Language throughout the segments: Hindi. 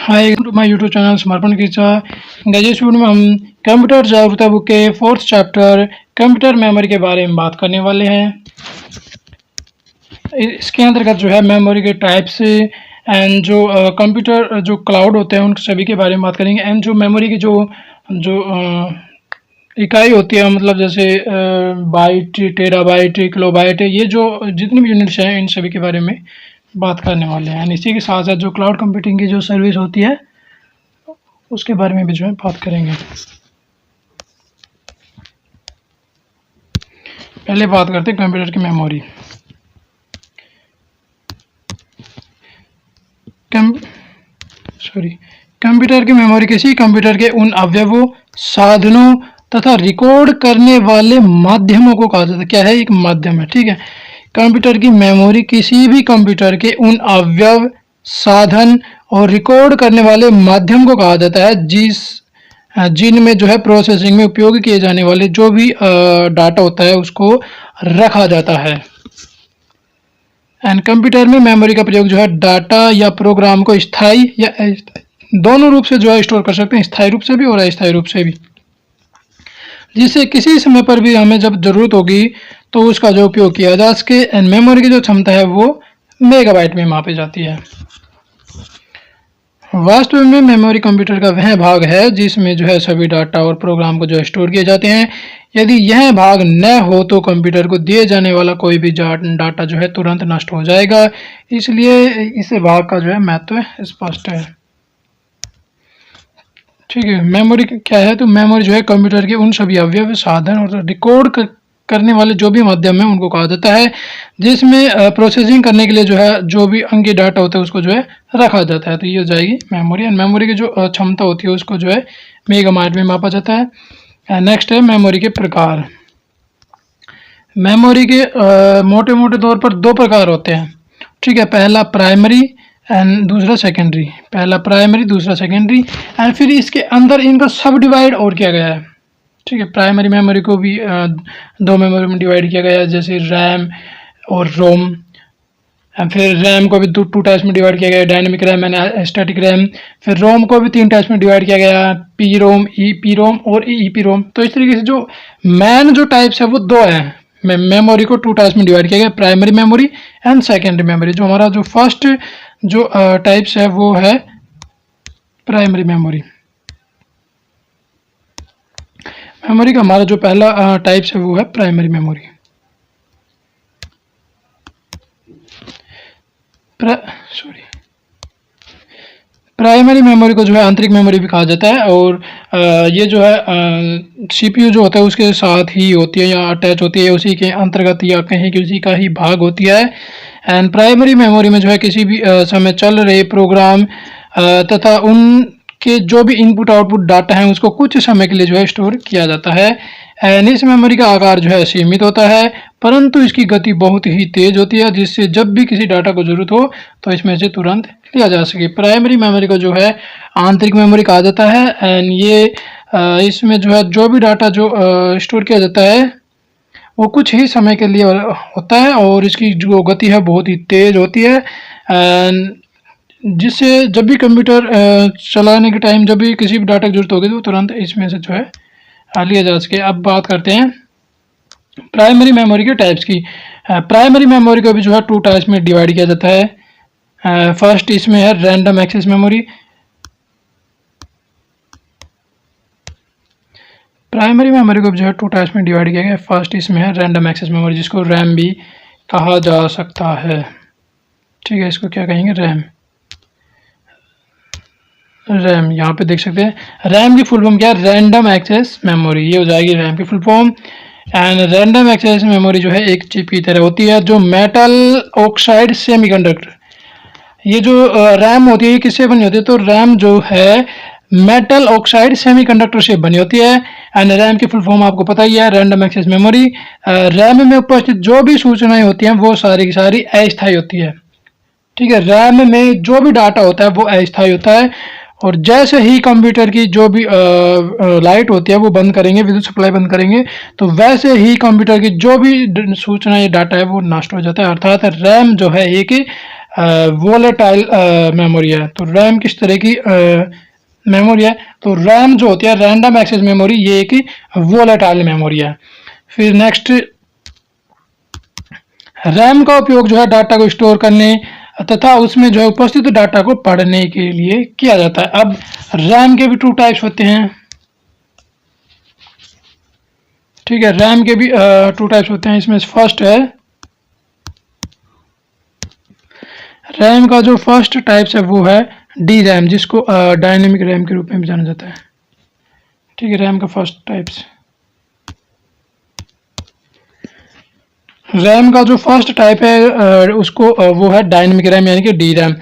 Hi to my YouTube channel Samarpan कीचा। गाइस इस वीडियो में हम कंप्यूटर जागरूकता बुक के 4th चैप्टर कंप्यूटर मेमोरी के बारे में बात करने वाले हैं। इसके अंतर्गत जो है मेमोरी के टाइप्स एंड जो कंप्यूटर जो क्लाउड होते हैं उन सभी के बारे में बात करेंगे। एंड जो मेमोरी की जो जो इकाई होती है, मतलब जैसे बाइट, टेराबाइट, किलोबाइट, ये जो जितनी भी यूनिट्स हैं इन सभी के बारे में बात करने वाले हैं। इसी के साथ साथ जो क्लाउड कंप्यूटिंग की जो सर्विस होती है उसके बारे में भी जो है बात करेंगे। पहले बात करते हैं कंप्यूटर की मेमोरी। कंप्यूटर की मेमोरी किसी कंप्यूटर के उन अवयवों, साधनों तथा रिकॉर्ड करने वाले माध्यमों को कहा जाता है। क्या है? एक माध्यम है। ठीक है। कंप्यूटर की मेमोरी किसी भी कंप्यूटर के उन अवयव, साधन और रिकॉर्ड करने वाले माध्यम को कहा जाता है जिनमें जो है प्रोसेसिंग में उपयोग किए जाने वाले जो भी डाटा होता है उसको रखा जाता है। एंड कंप्यूटर में मेमोरी का प्रयोग जो है डाटा या प्रोग्राम को स्थायी या अस्थायी दोनों रूप से जो है स्टोर कर सकते हैं, स्थायी रूप से भी और अस्थायी रूप से भी, जिससे किसी समय पर भी हमें जब जरूरत होगी तो उसका जो उपयोग किया जा सके। एंड मेमोरी की जो क्षमता है वो मेगाबाइट में मापी जाती है। वास्तव में मेमोरी कंप्यूटर का वह भाग है जिसमें जो है सभी डाटा और प्रोग्राम को जो है स्टोर किए जाते हैं। यदि यह भाग न हो तो कंप्यूटर को दिए जाने वाला कोई भी डाटा जो है तुरंत नष्ट हो जाएगा। इसलिए इस भाग का जो है महत्व स्पष्ट है। ठीक है। मेमोरी क्या है? तो मेमोरी जो है कंप्यूटर के उन सभी अवयव, साधन और रिकॉर्ड करने वाले जो भी माध्यम है उनको कहा जाता है जिसमें प्रोसेसिंग करने के लिए जो है जो भी अंकीय डाटा होता है उसको जो है रखा जाता है। तो ये हो जाएगी मेमोरी। एंड मेमोरी की जो क्षमता होती है उसको जो है मेगाबाइट में मापा जाता है। नेक्स्ट है मेमोरी के प्रकार। मेमोरी के मोटे मोटे तौर पर दो प्रकार होते हैं। ठीक है। पहला प्राइमरी एंड दूसरा सेकेंडरी। पहला प्राइमरी, दूसरा सेकेंडरी। एंड फिर इसके अंदर इनका सब डिवाइड और किया गया है। ठीक है। प्राइमरी मेमोरी को भी दो मेमोरी में डिवाइड किया गया है, जैसे रैम और रोम। फिर रैम को भी टू टाइप्स में डिवाइड किया गया है, dynamic RAM and static RAM. फिर रोम को भी 3 टाइप्स में डिवाइड किया गया है, P ROM, E P ROM और ई पी रोम। तो इस तरीके से जो मेन जो टाइप्स है वो दो हैं। मेमोरी को 2 टाइप्स में डिवाइड किया गया, primary memory and secondary memory. जो हमारा जो फर्स्ट जो टाइप्स है वो है प्राइमरी मेमोरी। मेमोरी का हमारा जो पहला टाइप्स है वो है प्राइमरी मेमोरी। प्राइमरी मेमोरी को जो है आंतरिक मेमोरी भी कहा जाता है। और ये जो है सीपीयू जो होता है उसके साथ ही होती है या अटैच होती है, उसी के अंतर्गत या कहीं किसी का ही भाग होती है। एंड प्राइमरी मेमोरी में जो है किसी भी समय चल रहे प्रोग्राम तथा उनके जो भी इनपुट आउटपुट डाटा है उसको कुछ समय के लिए जो है स्टोर किया जाता है। एंड इस मेमोरी का आकार जो है सीमित होता है, परंतु इसकी गति बहुत ही तेज होती है, जिससे जब भी किसी डाटा को जरूरत हो तो इसमें से तुरंत लिया जा सके। प्राइमरी मेमोरी को जो है आंतरिक मेमोरी कहा जाता है। एंड ये इसमें जो है जो भी डाटा जो स्टोर किया जाता है वो कुछ ही समय के लिए होता है और इसकी जो गति है बहुत ही तेज होती है। जिससे जब भी कंप्यूटर चलाने के टाइम जब भी किसी भी डाटा की जरूरत होगी तो तुरंत इसमें से जो है लिया जा सके। अब बात करते हैं प्राइमरी मेमोरी के टाइप्स की। प्राइमरी मेमोरी को भी जो है 2 टाइप्स में डिवाइड किया जाता है। फर्स्ट इसमें है random access memory. Primary memory को जो है 2 टाइप्स में डिवाइड किया गया। फर्स्ट इसमें है रैंडम एक्सेस मेमोरी, जिसको रैम भी कहा जा सकता है। ठीक है। इसको क्या कहेंगे? रैम यहाँ पे देख सकते हैं। रैम की फुल फॉर्म क्या है? Random access memory. ये हो जाएगी रैम की full form. And random access memory जो है एक चिप की तरह होती है जो मेटल ऑक्साइड सेमीकंडक्टर, ये जो रैम होती है किससे बनी होती है? तो रैम जो है मेटल ऑक्साइड सेमीकंडक्टर से बनी होती है। एंड रैम की फुल फॉर्म आपको पता ही है, रैंडम एक्सेस मेमोरी। रैम में उपस्थित जो भी सूचनाएं होती हैं वो सारी की सारी अस्थायी होती है। ठीक है। रैम में जो भी डाटा होता है वो अस्थायी होता है और जैसे ही कंप्यूटर की जो भी लाइट होती है वो बंद करेंगे, विद्युत सप्लाई बंद करेंगे, तो वैसे ही कंप्यूटर की जो भी सूचना या डाटा है वो नष्ट हो जाता है। अर्थात रैम जो है एक वोलेटाइल मेमोरी है। तो रैम किस तरह की मेमोरी है? तो रैम जो होती है रैंडम एक्सेस मेमोरी, ये एक वोलेटाइल मेमोरी है। फिर नेक्स्ट, रैम का उपयोग जो है डाटा को स्टोर करने तथा उसमें जो है उपस्थित डाटा को पढ़ने के लिए किया जाता है। अब रैम के भी टू टाइप्स होते हैं, ठीक है। रैम के भी टू टाइप्स होते हैं। इसमें फर्स्ट है, रैम का जो फर्स्ट टाइप्स है वो है डी रैम, जिसको डायनेमिक रैम के रूप में भी जाना जाता है, ठीक है। रैम का फर्स्ट टाइप्स, रैम का जो फर्स्ट टाइप है उसको वो है डायनेमिक रैम यानी कि D RAM.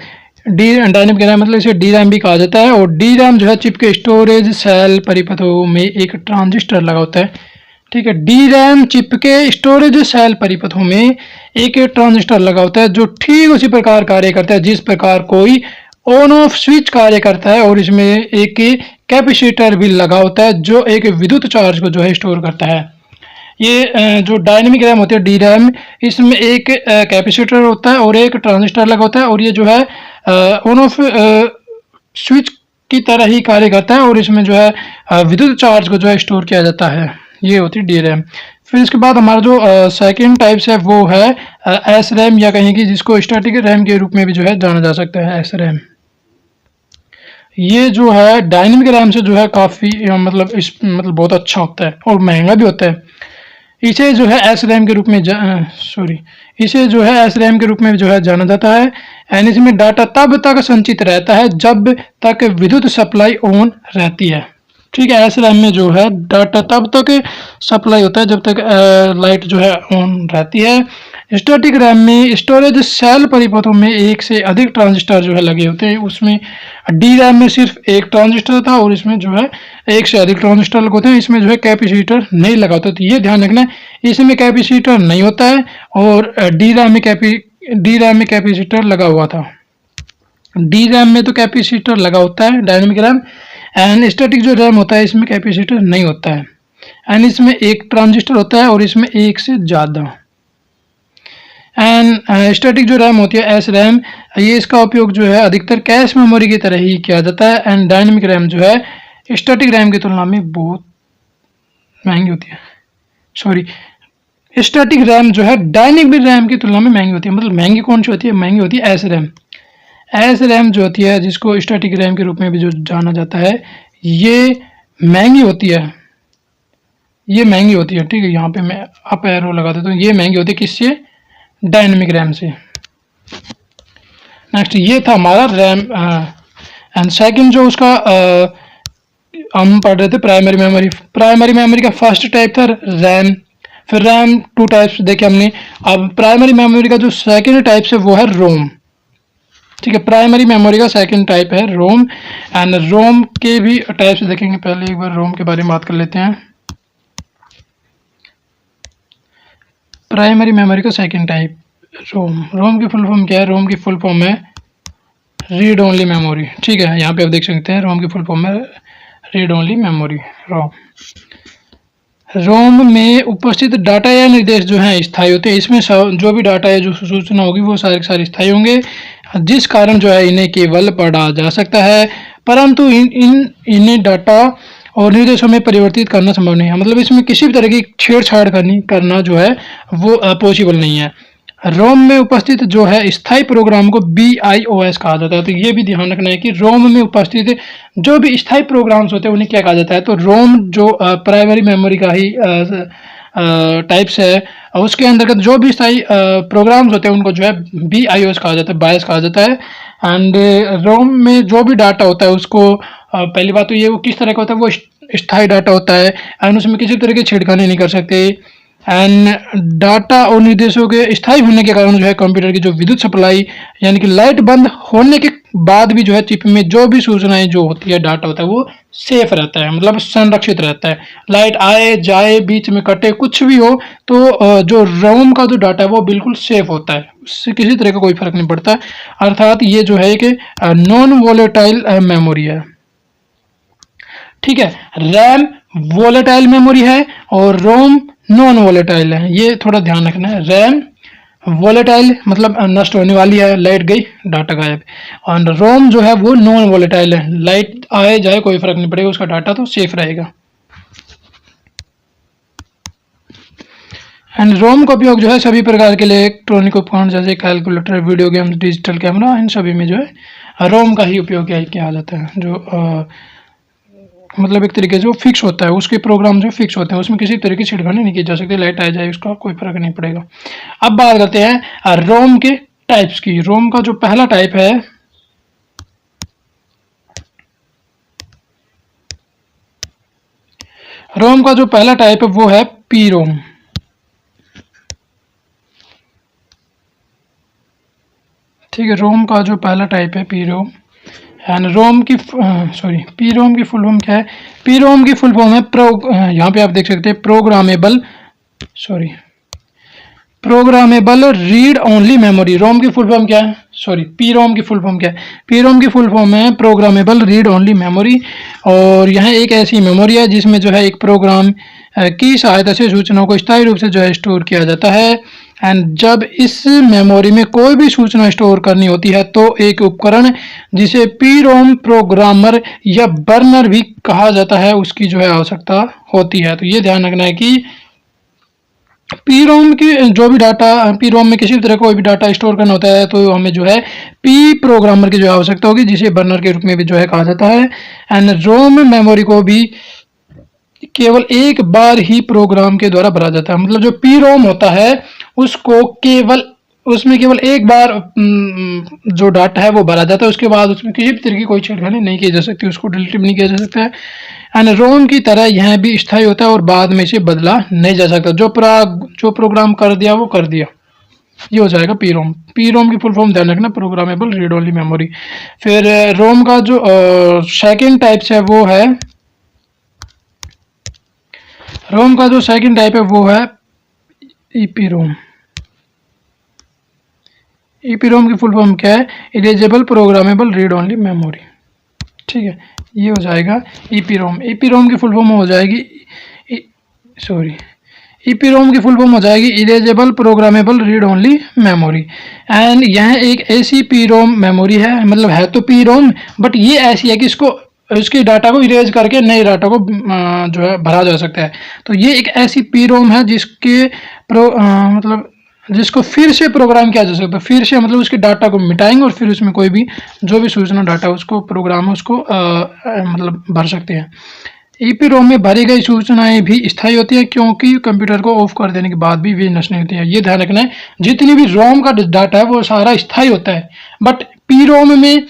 D dynamic RAM मतलब इसे डी रैम भी कहा जाता है। और डी रैम जो है चिप के स्टोरेज सेल परिपथों में एक ट्रांजिस्टर लगा होता है, ठीक है। डी रैम चिप के स्टोरेज सेल परिपथों में एक ट्रांजिस्टर लगा होता है जो ठीक उसी प्रकार कार्य करता है जिस प्रकार कोई ऑन ऑफ स्विच कार्य करता है। और इसमें एक कैपेसिटर भी लगा होता है जो एक विद्युत चार्ज को जो है स्टोर करता है। ये जो डायनेमिक रैम होती है डी रैम, इसमें एक कैपेसिटर होता है और एक ट्रांजिस्टर लगा होता है। और ये जो है ऑन ऑफ स्विच की तरह ही कार्य करता है और इसमें जो है विद्युत चार्ज को जो है स्टोर किया जाता है। ये होती है डी रैम। फिर इसके बाद हमारा जो सेकंड टाइप्स है वो है एस रैम, या कहेंगे जिसको स्टैटिक रैम के रूप में भी जो है जाना जा सकता है, एस रैम। ये जो है डायनेमिक रैम से जो है काफ़ी मतलब मतलब बहुत अच्छा होता है और महंगा भी होता है। इसे जो है एस रैम के रूप में इसे जो है एस रैम के रूप में जो है जाना जाता है। एंड इसमें डाटा तब तक संचित रहता है जब तक विद्युत सप्लाई ऑन रहती है, ठीक है। एस रैम में जो है डाटा तब तक सप्लाई होता है जब तक लाइट जो है ऑन रहती है। स्टैटिक रैम में स्टोरेज सेल परिपथों में एक से अधिक ट्रांजिस्टर जो है लगे होते हैं। उसमें डी रैम में सिर्फ एक ट्रांजिस्टर था और इसमें जो है एक से अधिक ट्रांजिस्टर लगे होते हैं। इसमें जो है कैपेसिटर नहीं लगा होता, तो ये ध्यान रखना, इसमें कैपेसिटर नहीं होता है। और डी रैम में कैपेसिटर लगा हुआ था। डी रैम में तो कैपेसिटर लगा होता है डायनेमिक रैम, एंड स्टैटिक जो रैम होता है इसमें कैपेसिटर नहीं होता है। एंड इसमें एक ट्रांजिस्टर होता है और इसमें एक से ज़्यादा। एंड स्टैटिक जो रैम होती है एस रैम, ये इसका उपयोग जो है अधिकतर कैश मेमोरी की तरह ही किया जाता है। एंड डायनेमिक रैम जो है स्टैटिक रैम की तुलना में बहुत महंगी होती है। स्टैटिक रैम जो है डायनेमिक रैम की तुलना में महंगी होती है। मतलब महंगी कौन सी होती है? महंगी होती है एस रैम। एस रैम जो होती है जिसको स्टैटिक रैम के रूप में भी जो जाना जाता है, ये महंगी होती है, ये महंगी होती है, ठीक है। यहाँ पे मैं अप एरो लगा देता हूँ। ये महंगी होती है किससे? डायनेमिक रैम से। नेक्स्ट, ये था हमारा रैम। एंड सेकंड जो उसका हम पढ़ रहे थे प्राइमरी मेमोरी। प्राइमरी मेमोरी का फर्स्ट टाइप था रैम। फिर रैम टू टाइप्स देखे हमने। अब प्राइमरी मेमोरी का जो सेकंड टाइप है वो है रोम, ठीक है। प्राइमरी मेमोरी का सेकंड टाइप है रोम। एंड रोम के भी टाइप्स देखेंगे। पहले एक बार रोम के बारे में बात कर लेते हैं। प्राइमरी मेमोरी का सेकंड टाइप रोम। रोम की फुल फॉर्म क्या है? रोम की फुल फॉर्म है रीड ओनली मेमोरी, ठीक है। यहाँ पे आप देख सकते हैं रोम की फुल फॉर्म है रीड ओनली मेमोरी, रोम। रोम में उपस्थित डाटा या निर्देश जो है स्थायी होते हैं। इसमें जो भी डाटा है, जो सूचना होगी वो सारे के सारे स्थायी होंगे, जिस कारण जो है इन्हें केवल पढ़ा जा सकता है, परंतु इन्हें डाटा और निर्देशों में परिवर्तित करना संभव नहीं है। मतलब इसमें किसी भी तरह की छेड़छाड़ करना जो है वो पॉसिबल नहीं है। रोम में उपस्थित जो है स्थायी प्रोग्राम को BIOS कहा जाता है। तो ये भी ध्यान रखना है कि रोम में उपस्थित जो भी स्थायी प्रोग्राम्स होते हैं उन्हें क्या कहा जाता है। तो रोम जो प्राइमरी मेमोरी का ही टाइप्स है, उसके अंतर्गत जो भी स्थायी प्रोग्राम्स होते हैं उनको जो है BIOS कहा जाता है, बायस कहा जाता है। एंड रोम में जो भी डाटा होता है उसको पहली बात तो ये वो किस तरह का होता है, वो स्थायी डाटा होता है एंड उसमें किसी तरह की छेड़खानी नहीं कर सकते। एंड डाटा और निर्देशों के स्थायी होने के कारण जो है कंप्यूटर की जो विद्युत सप्लाई यानी कि लाइट बंद होने के बाद भी जो है चिप में जो भी सूचनाएं जो होती है, डाटा होता है, वो सेफ रहता है, मतलब संरक्षित रहता है। लाइट आए जाए, बीच में कटे, कुछ भी हो, तो जो रोम का जो डाटा है वो बिल्कुल सेफ होता है, उससे किसी तरह का कोई फर्क नहीं पड़ता। अर्थात ये जो है कि नॉन वोलेटाइल मेमोरी है, ठीक है। रैम वोलेटाइल मेमोरी है और रोम नॉन वोलेटाइल है, ये थोड़ा ध्यान रखना है। रैम वोलेटाइल मतलब नष्ट होने वाली है, लाइट गई डाटा गायब। और रोम जो है वो नॉन वोलेटाइल है, लाइट आए जाए कोई फर्क नहीं पड़ेगा, उसका डाटा तो सेफ रहेगा। एंड रोम का उपयोग जो है सभी प्रकार के इलेक्ट्रॉनिक उपकरण जैसे calculator, video games, digital camera, इन सभी में जो है रोम का ही उपयोग किया जाता है। जो मतलब एक तरीके से वो फिक्स होता है, उसके प्रोग्राम जो फिक्स होते हैं, उसमें किसी तरह की छिड़खानी नहीं की जा सकती, लाइट आ जाए उसका कोई फर्क नहीं पड़ेगा। अब बात करते हैं रोम के टाइप्स की। रोम का जो पहला टाइप है वो है पी रोम। ठीक है, रोम का जो पहला टाइप है पी रोम। एंड रोम की पी रोम की फुल फॉर्म क्या है? पी रोम की फुल फॉर्म है यहाँ पे आप देख सकते हैं प्रोग्रामेबल रीड ओनली मेमोरी। रोम की फुल फॉर्म क्या है? पी रोम की फुल फॉर्म क्या है? पी रोम की फुल फॉर्म है प्रोग्रामेबल रीड ओनली मेमोरी। और यह एक ऐसी मेमोरी है जिसमें जो है एक प्रोग्राम की सहायता से सूचनाओं को स्थायी रूप से जो है स्टोर किया जाता है। एंड जब इस मेमोरी में कोई भी सूचना स्टोर करनी होती है तो एक उपकरण जिसे पी रोम प्रोग्रामर या बर्नर भी कहा जाता है उसकी जो है आवश्यकता होती है। तो ये ध्यान रखना है कि पी रोम की जो भी डाटा, पी रोम में किसी भी तरह कोई भी डाटा स्टोर करना होता है तो हमें जो है पी प्रोग्रामर की जो आवश्यकता होगी, जिसे बर्नर के रूप में भी जो है कहा जाता है। एंड रोम मेमोरी को भी केवल एक बार ही प्रोग्राम के द्वारा भरा जाता है। मतलब जो पी रोम होता है उसको उसमें केवल एक बार जो डाटा है वो भरा जाता है, उसके बाद उसमें किसी भी तरह की कोई छेड़खानी नहीं की जा सकती, उसको डिलीट भी नहीं किया जा सकता है। एंड रोम की तरह यह भी स्थायी होता है और बाद में इसे बदला नहीं जा सकता। जो प्रोग्राम कर दिया वो कर दिया, ये हो जाएगा पी रोम। पी रोम की फुल फॉर्म ध्यान रखना, प्रोग्रामेबल रीड ओनली मेमोरी। फिर रोम का जो सेकेंड टाइप्स है वो है रोम का जो सेकंड टाइप है वो है ईपी रोम। ईपी रोम की फुल फॉर्म क्या है? Erasable programmable read only memory. ठीक है, ये हो जाएगा ईपी रोम। ईपी रोम की फुल फॉर्म हो जाएगी ईपी रोम की फुल फॉर्म हो जाएगी erasable programmable read only memory. And यह एक ऐसी पी रोम मेमोरी है, मतलब है तो पी रोम बट ये ऐसी है कि इसकी डाटा को इरेज करके नए डाटा को जो है भरा जा सकता है। तो ये एक ऐसी पी रोम है मतलब जिसको फिर से प्रोग्राम किया जा सकता है। फिर से मतलब उसके डाटा को मिटाएंगे और फिर उसमें कोई भी जो भी सूचना डाटा उसको प्रोग्राम उसको मतलब भर सकते हैं। ईपी रोम में भरी गई सूचनाएं भी स्थायी होती है क्योंकि कंप्यूटर को ऑफ कर देने के बाद भी वे नष्ट नहीं होती है। ये ध्यान रखना है, जितनी भी रोम का डाटा है वो सारा स्थायी होता है, बट पी रोम में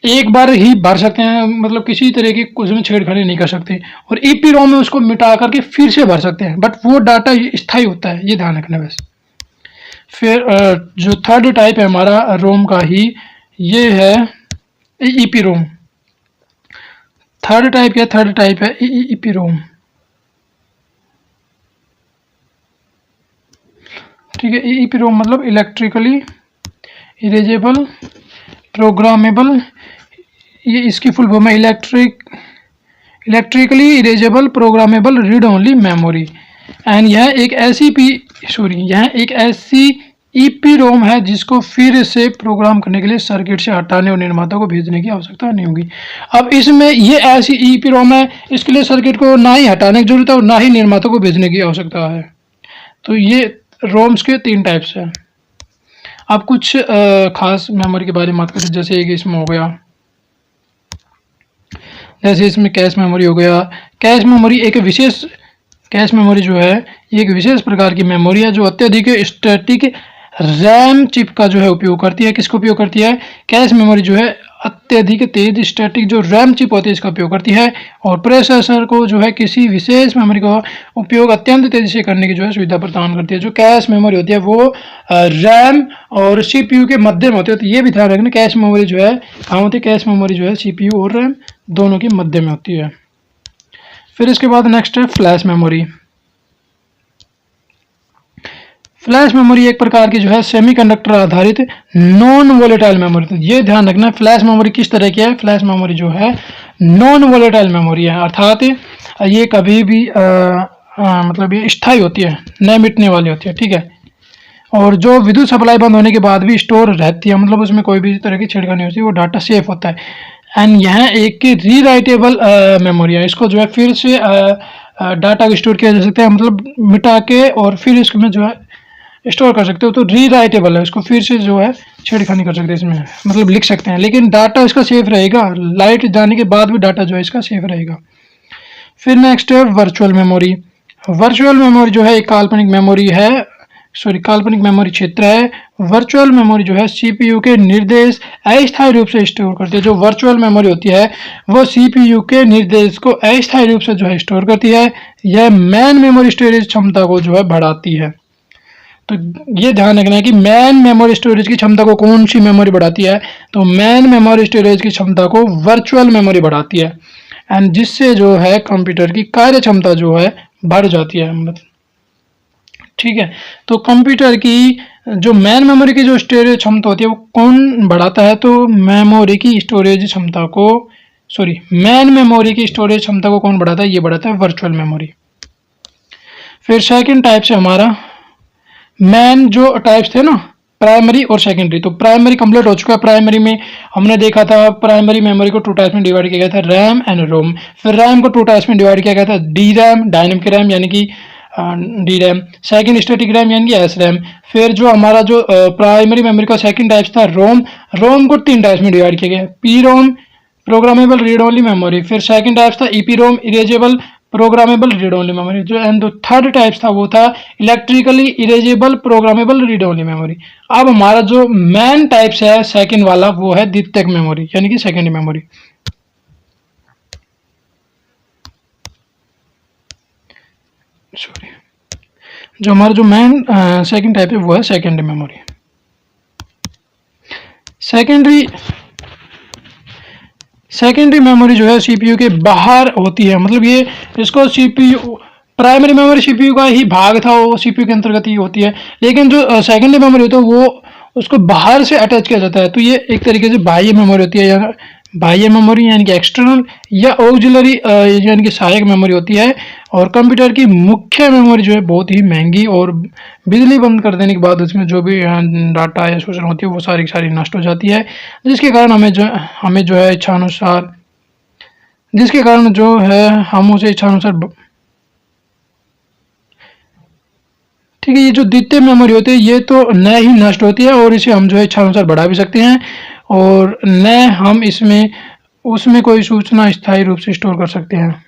एक बार ही भर सकते हैं, मतलब किसी तरह की उसमें छेड़खानी नहीं कर सकते। और ईपी रोम में उसको मिटा करके फिर से भर सकते हैं, बट वो डाटा स्थायी होता है, ये ध्यान रखना बस। फिर जो थर्ड टाइप है हमारा रोम का ही, ये है ईपी रोम। थर्ड टाइप है ईपी रोम। ठीक है, ईपी रोम मतलब इलेक्ट्रिकली इरेजेबल प्रोग्रामेबल, ये इसकी फुल फॉर्म है electrically erasable programmable read only memory. And यह एक ऐसी ईपी रोम है जिसको फिर से प्रोग्राम करने के लिए सर्किट से हटाने और निर्माता को भेजने की आवश्यकता नहीं होगी। अब इसमें ये ऐसी ईपी रोम है, इसके लिए सर्किट को ना ही हटाने की जरूरत है और ना ही निर्माता को भेजने की आवश्यकता है। तो ये रोम्स के 3 टाइप्स हैं। अब कुछ खास मेमोरी के बारे में बात करें, जैसे एक इसमें हो गया, जैसे इसमें कैश मेमोरी हो गया। कैश मेमोरी जो है ये एक विशेष प्रकार की मेमोरी है जो अत्यधिक स्टैटिक रैम चिप का जो है उपयोग करती है। किसको उपयोग करती है? कैश मेमोरी जो है अत्यधिक तेज स्टैटिक जो रैम चिप होती है इसका उपयोग करती है, और प्रोसेसर को जो है किसी विशेष मेमोरी का उपयोग अत्यंत तेजी से करने की जो है सुविधा प्रदान करती है। जो कैश मेमोरी होती है वो रैम और सीपीयू के मध्य में होती है। तो ये भी ध्यान रखना, कैश मेमोरी जो है कहाँ होती है? कैश मेमोरी जो है सीपीयू और रैम दोनों के मध्य में होती है। फिर इसके बाद नेक्स्ट है फ्लैश मेमोरी। फ्लैश मेमोरी एक प्रकार की जो है सेमीकंडक्टर आधारित नॉन वोलेटाइल मेमोरी। तो ये ध्यान रखना, फ्लैश मेमोरी किस तरह की है? फ्लैश मेमोरी जो है नॉन वोलेटाइल मेमोरी है, अर्थात ये कभी भी मतलब ये स्थायी होती है, नहीं मिटने वाली होती है। ठीक है, और जो विद्युत सप्लाई बंद होने के बाद भी स्टोर रहती है, मतलब उसमें कोई भी तरह की छेड़खानी नहीं होती, वो डाटा सेफ होता है। एंड यहाँ एक की रीराइटेबल मेमोरी है, इसको जो है फिर से डाटा को स्टोर किया जा सकता है, मतलब मिटा के और फिर इसमें जो है स्टोर कर सकते हो। तो रीराइटेबल है, इसको फिर से जो है छेड़खानी कर सकते हैं इसमें, मतलब लिख सकते हैं, लेकिन डाटा इसका सेफ रहेगा, लाइट जाने के बाद भी डाटा जो है इसका सेफ रहेगा। फिर नेक्स्ट है वर्चुअल मेमोरी। वर्चुअल मेमोरी जो है एक काल्पनिक मेमोरी है, सॉरी काल्पनिक मेमोरी क्षेत्र है। वर्चुअल मेमोरी जो है सीपीयू के निर्देश अस्थायी रूप से स्टोर करती है। जो वर्चुअल मेमोरी होती है वो सीपीयू के निर्देश को अस्थायी रूप से जो है स्टोर करती है। यह मैन मेमोरी स्टोरेज क्षमता को जो है बढ़ाती है। तो ये ध्यान रखना है कि मैन मेमोरी स्टोरेज की क्षमता को कौन सी मेमोरी बढ़ाती है, तो मैन मेमोरी स्टोरेज की क्षमता को वर्चुअल मेमोरी बढ़ाती है, एंड जिससे जो है कंप्यूटर की कार्य क्षमता जो है बढ़ जाती है। ठीक है, तो कंप्यूटर की जो मैन मेमोरी की जो स्टोरेज क्षमता होती है वो कौन बढ़ाता है, तो मेमोरी की स्टोरेज क्षमता को, सॉरी मैन मेमोरी की स्टोरेज क्षमता को कौन बढ़ाता है, ये बढ़ाता है वर्चुअल मेमोरी। फिर सेकंड टाइप से हमारा मैन जो टाइप्स थे ना, प्राइमरी और सेकेंडरी, तो प्राइमरी कंप्लीट हो चुका है। प्राइमरी में हमने देखा था प्राइमरी मेमोरी को 2 टाइप्स में डिवाइड किया गया था, रैम एंड रोम। फिर रैम को 2 टाइप्स में डिवाइड किया गया था, डी रैम डायनेमिक रैम यानी कि D RAM, second static RAM यानी कि एस रैम। फिर जो हमारा जो प्राइमरी मेमोरी का सेकेंड टाइप्स था रोम, रोम को 3 टाइप्स में डिवाइड किया गया, P ROM programmable read only memory. फिर सेकंड टाइप्स था EP ROM erasable programmable read only memory. जो एंड जो थर्ड टाइप्स था वो था electrically erasable programmable read only memory. अब हमारा जो मेन टाइप्स है सेकंड वाला वो है द्वितीयक मेमोरी यानी कि सेकेंडरी मेमोरी। सॉरी, जो हमारा जो मेन सेकंड टाइप है वो है सेकेंडरी मेमोरी। सेकेंडरी मेमोरी जो है सीपीयू के बाहर होती है, मतलब ये इसको सीपीयू, प्राइमरी मेमोरी सीपीयू का ही भाग था, वो सीपीयू के अंतर्गत ही होती है, लेकिन जो सेकेंडरी मेमोरी होता है वो उसको बाहर से अटैच किया जाता है। तो ये एक तरीके से बाह्य मेमोरी होती है, या बाह्य मेमोरी यानी कि एक्सटर्नल, या ऑक्सिलरी यानी कि सहायक मेमोरी होती है। और कंप्यूटर की मुख्य मेमोरी जो है बहुत ही महंगी, और बिजली बंद कर देने के बाद उसमें जो भी डाटा या सूचना होती है वो सारी की सारी नष्ट हो जाती है, जिसके कारण हमें जो है इच्छानुसार, जिसके कारण जो है हम उसे इच्छानुसार, ठीक है, ये जो द्वितीय मेमोरी होती है ये तो न ही नष्ट होती है, और इसे हम जो है इच्छानुसार बढ़ा भी सकते हैं, और न हम इसमें उसमें कोई सूचना स्थायी रूप से स्टोर कर सकते हैं।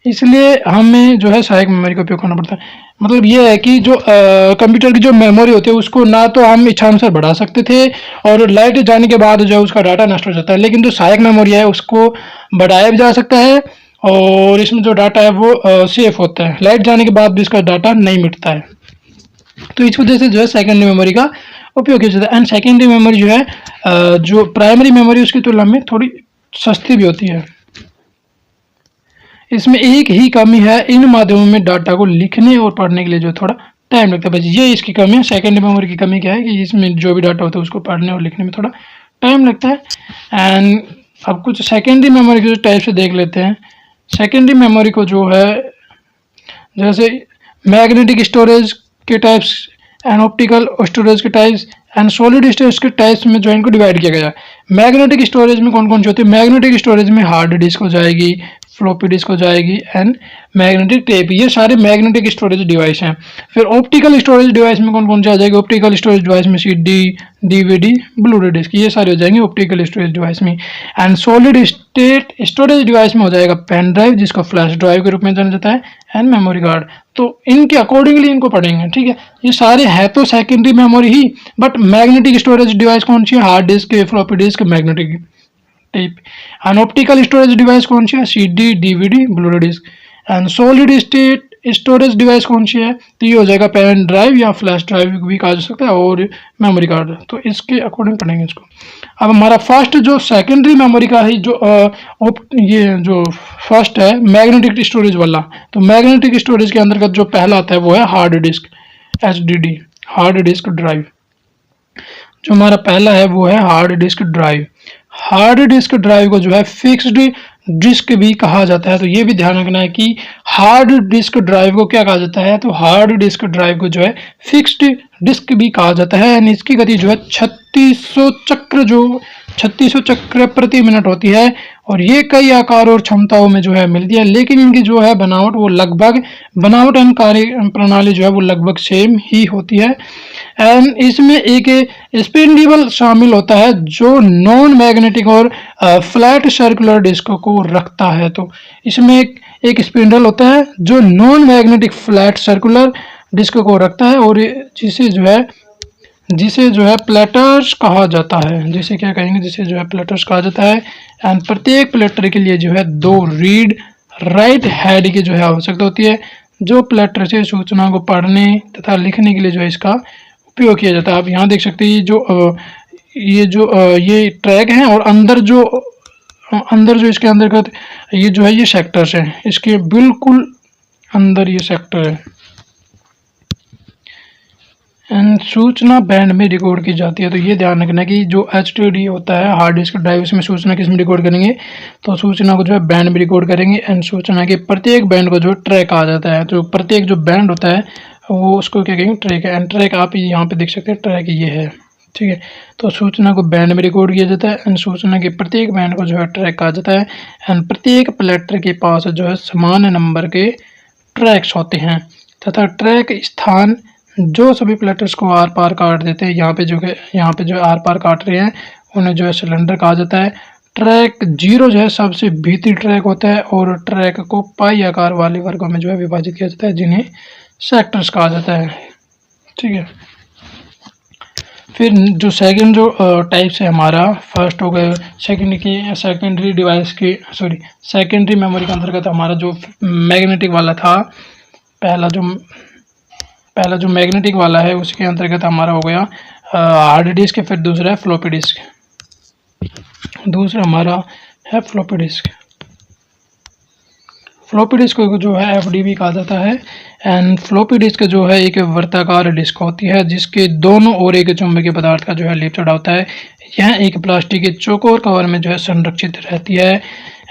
इसलिए हमें जो है सहायक मेमोरी का उपयोग करना पड़ता है। मतलब ये है कि जो कंप्यूटर की जो मेमोरी होती है उसको ना तो हम इच्छानुसार बढ़ा सकते थे, और लाइट जाने के बाद जो है उसका डाटा नष्ट हो जाता है, लेकिन जो सहायक मेमोरी है उसको बढ़ाया भी जा सकता है, और इसमें जो डाटा है वो सेफ होता है, लाइट जाने के बाद भी इसका डाटा नहीं मिटता है। तो इस वजह से जो है सेकेंडरी मेमोरी का उपयोग किया जाता है। एंड सेकेंडरी मेमोरी जो है जो प्राइमरी मेमोरी उसकी तुलना में थोड़ी सस्ती भी होती है। इसमें एक ही कमी है, इन माध्यमों में डाटा को लिखने और पढ़ने के लिए जो थोड़ा टाइम लगता है, बस ये इसकी कमी है। सेकेंडरी मेमोरी की कमी क्या है कि इसमें जो भी डाटा होता है उसको पढ़ने और लिखने में थोड़ा टाइम लगता है। एंड अब कुछ सेकेंडरी मेमोरी के जो टाइप से देख लेते हैं। सेकेंडरी मेमोरी को जो है जैसे मैग्नेटिक स्टोरेज के टाइप्स एंड ऑप्टिकल स्टोरेज के टाइप्स एंड सॉलिड स्टोरेज के टाइप्स में जो इनको डिवाइड किया गया है। मैग्नेटिक स्टोरेज में कौन कौन सी होती है? मैग्नेटिक स्टोरेज में हार्ड डिस्क हो जाएगी, फ्लॉपी डिस्क हो जाएगी एंड मैग्नेटिक टेप, ये सारे मैग्नेटिक स्टोरेज डिवाइस हैं। फिर ऑप्टिकल स्टोरेज डिवाइस में कौन कौन से आ जाएगी? ऑप्टिकल स्टोरेज डिवाइस में सीडी, डीवीडी, ब्लूरे डिस्क, ये सारे हो जाएंगे ऑप्टिकल स्टोरेज डिवाइस में। And solid state storage device में हो जाएगा पेन ड्राइव, जिसको फ्लैश ड्राइव के रूप में जाना जाता है, एंड मेमोरी कार्ड। तो इनके अकॉर्डिंगली इनको पढ़ेंगे, ठीक है। ये सारे है तो सेकेंडरी मेमोरी ही, बट मैग्नेटिक स्टोरेज डिवाइस कौन सी है? Hard disk, floppy disk, magnetic tape. And optical storage device कौन सी है? CD, DVD, Blu ray disc. And solid state storage device कौन सी है? तो ये हो जाएगा पेन ड्राइव या फ्लैश ड्राइव भी कहा जा सकता है, और मेमोरी कार्ड। तो इसके अकॉर्डिंग पढ़ेंगे इसको। अब हमारा फर्स्ट जो सेकेंडरी मेमोरी का ही जो ये जो फर्स्ट है मैग्नेटिक स्टोरेज वाला, तो मैग्नेटिक स्टोरेज के अंतर्गत जो पहला आता है वो है hard disc, HDD, hard disk drive. जो हमारा पहला है वो है hard disk drive. Hard disk drive को जो है फिक्स्ड डिस्क भी कहा जाता है। तो ये भी ध्यान रखना है कि हार्ड डिस्क ड्राइव को क्या कहा जाता है? तो हार्ड डिस्क ड्राइव को जो है फिक्स्ड डिस्क भी कहा जाता है। एंड इसकी गति जो है 3600 चक्र प्रति मिनट होती है और ये कई आकार और क्षमताओं में जो है मिलती है, लेकिन इनकी जो है बनावट एंड कार्य प्रणाली जो है वो लगभग सेम ही होती है। एंड इसमें एक स्पिंडल शामिल होता है जो नॉन मैग्नेटिक और फ्लैट सर्कुलर डिस्क को रखता है। तो इसमें एक स्पिंडल होता है जो non magnetic flat circular disk को रखता है और जिसे जो है प्लेटर्स कहा जाता है। जिसे क्या कहेंगे, जिसे जो है प्लेटर्स कहा जाता है। एंड प्रत्येक प्लेटर के लिए जो है 2 रीड राइट हेड की जो है आवश्यकता होती है, जो प्लेटर से सूचना को पढ़ने तथा लिखने के लिए जो है इसका उपयोग किया जाता है। आप यहाँ देख सकते हैं ये ट्रैक है और अंदर जो इसके अंतर्गत ये जो है ये सेक्टर्स हैं, इसके बिल्कुल अंदर ये सेक्टर है। एंड सूचना बैंड में रिकॉर्ड की जाती है। तो ये ध्यान रखना कि जो HDD होता है हार्ड डिस्क ड्राइव, इसमें सूचना किस में रिकॉर्ड करेंगे, तो सूचना को जो है बैंड में रिकॉर्ड करेंगे। एंड सूचना के प्रत्येक बैंड को जो ट्रैक कहा जाता है। तो प्रत्येक जो बैंड होता है वो उसको क्या कहेंगे, ट्रैक है। एंड ट्रैक आप यहाँ पे देख सकते हैं, ट्रैक ये है, ठीक है। तो सूचना को बैंड में रिकॉर्ड किया जाता है। एंड सूचना के प्रत्येक बैंड को जो है ट्रैक कहा जाता है। एंड प्रत्येक प्लेटर के पास जो है समान नंबर के ट्रैक्स होते हैं तथा ट्रैक स्थान जो सभी प्लेटर्स को आर पार काट देते हैं। यहाँ पे जो आर पार काट रहे हैं उन्हें जो है सिलेंडर कहा जाता है। ट्रैक 0 जो है सबसे भीतरी ट्रैक होता है और ट्रैक को पाई आकार वाले वर्गों में जो है विभाजित किया जाता है, जिन्हें सेक्टर्स कहा जाता है, ठीक है। फिर जो सेकंड जो टाइप है हमारा, फर्स्ट हो गया सेकेंडरी मेमोरी के अंतर्गत हमारा जो मैग्नेटिक वाला था, पहला जो मैग्नेटिक वाला है उसके अंतर्गत हमारा हो गया हार्ड डिस्क। फिर दूसरा है फ्लॉपी डिस्क, दूसरा हमारा है फ्लॉपी डिस्क। फ्लॉपी डिस्क को जो है FD भी कहा जाता है। एंड फ्लॉपी डिस्क जो है एक वर्ताकार डिस्क होती है जिसके दोनों ओर एक चुंबकीय पदार्थ का जो है लेप चढ़ा होता है। यह एक प्लास्टिक के चौकोर कवर में जो है संरक्षित रहती है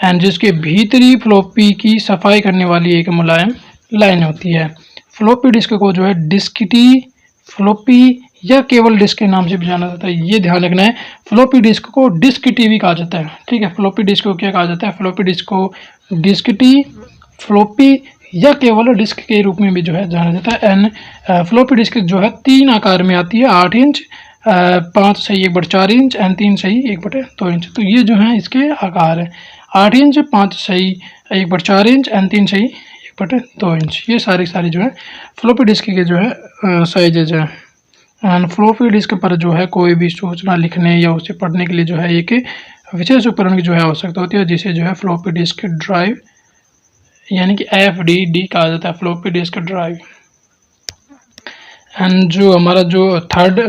एंड जिसके भीतरी फ्लॉपी की सफाई करने वाली एक मुलायम लाइन होती है। फ्लॉपी डिस्क को जो है डिस्किटी फ्लॉपी या केवल डिस्क के नाम से भी जाना जाता है। ये ध्यान रखना है, फ्लॉपी डिस्क को डिस्किटी भी कहा जाता है, ठीक है। फ्लॉपी डिस्क को क्या कहा जाता है, फ्लॉपी डिस्क को डिस्किटी फ्लॉपी या केवल डिस्क के रूप में भी जो है जाना जाता है। एंड फ्लॉपी डिस्क जो है 3 आकार में आती है, 8 इंच, 5 सही 1/4 इंच एंड 3 सही 1/2 इंच। तो ये जो है इसके आकार है, 8 इंच, 5 सही 1/4 इंच एंड 3 सही 1/2 इंच। ये सारी जो है फ्लॉपी डिस्क के जो है साइजेज है। एंड फ्लॉपी डिस्क पर जो है कोई भी सूचना लिखने या उसे पढ़ने के लिए जो है एक विशेष उपकरण की जो है आवश्यकता होती है, जिसे जो है फ्लॉपी डिस्क ड्राइव यानी कि FDD कहा जाता है, फ्लॉपी डिस्क ड्राइव। एंड जो हमारा जो थर्ड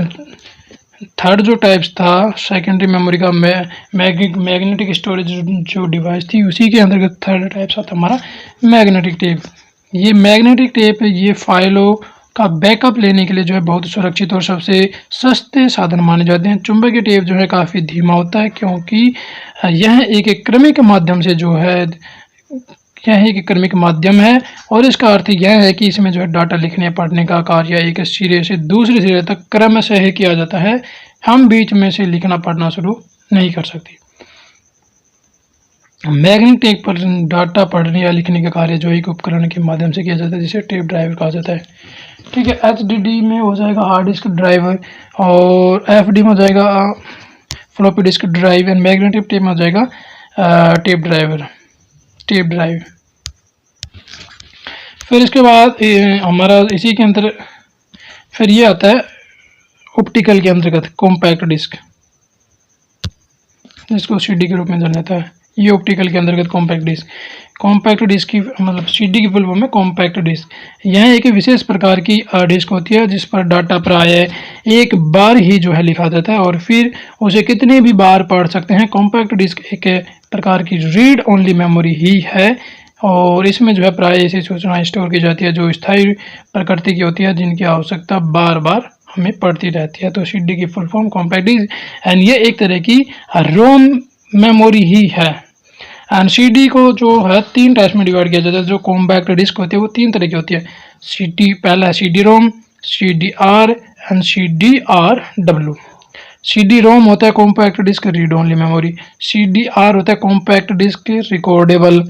जो टाइप्स था सेकेंडरी मेमोरी का मैग्नेटिक स्टोरेज जो डिवाइस थी, उसी के अंतर्गत थर्ड टाइप्स आता हमारा मैग्नेटिक टेप। ये मैग्नेटिक टेप ये फाइलों का बैकअप लेने के लिए जो है बहुत सुरक्षित और सबसे सस्ते साधन माने जाते हैं। चुंबकीय टेप जो है काफ़ी धीमा होता है क्योंकि यह एक क्रमिक माध्यम से जो है क्रमिक माध्यम है और इसका अर्थ यह है कि इसमें जो है डाटा लिखने पढ़ने का कार्य एक सिरे से दूसरे सिरे तक क्रमशः ही किया जाता है। हम बीच में से लिखना पढ़ना शुरू नहीं कर सकते। मैग्नेटिक टेप पर डाटा पढ़ने या लिखने का कार्य जो एक उपकरण के माध्यम से किया जाता है, जिसे टेप ड्राइव कहा जाता है, ठीक है। HDD में हो जाएगा हार्ड डिस्क ड्राइवर और FD में हो जाएगा floppy disk drive and magnetic tape में हो जाएगा टेप ड्राइव। फिर इसके बाद हमारा इसी के अंदर फिर ये आता है ऑप्टिकल के अंतर्गत कॉम्पैक्ट डिस्क, जिसको CD के रूप में जाना जाता है। ये ऑप्टिकल के अंतर्गत कॉम्पैक्ट डिस्क की मतलब CD की फुल फॉर्म है कॉम्पैक्ट डिस्क। यह एक विशेष प्रकार की डिस्क होती है जिस पर डाटा प्रायः एक बार ही जो है लिखा जाता है और फिर उसे कितने भी बार पढ़ सकते हैं। कॉम्पैक्ट डिस्क एक प्रकार की रीड ओनली मेमोरी ही है और इसमें जो है प्रायः ऐसी सूचना स्टोर की जाती है जो स्थायी प्रकृति की होती है, जिनकी आवश्यकता बार बार हमें पड़ती रहती है। तो CD की full form compact disc and ये एक तरह की रोम मेमोरी ही है। एंड CD को जो है 3 टाइप्स में डिवाइड किया जाता है। जो कॉम्पैक्ट डिस्क होती है वो 3 तरह की होती है। पहला है CD-ROM, CDR and CDRW। CD-ROM होता है compact disc read only memory, CDR होता है compact disc recordable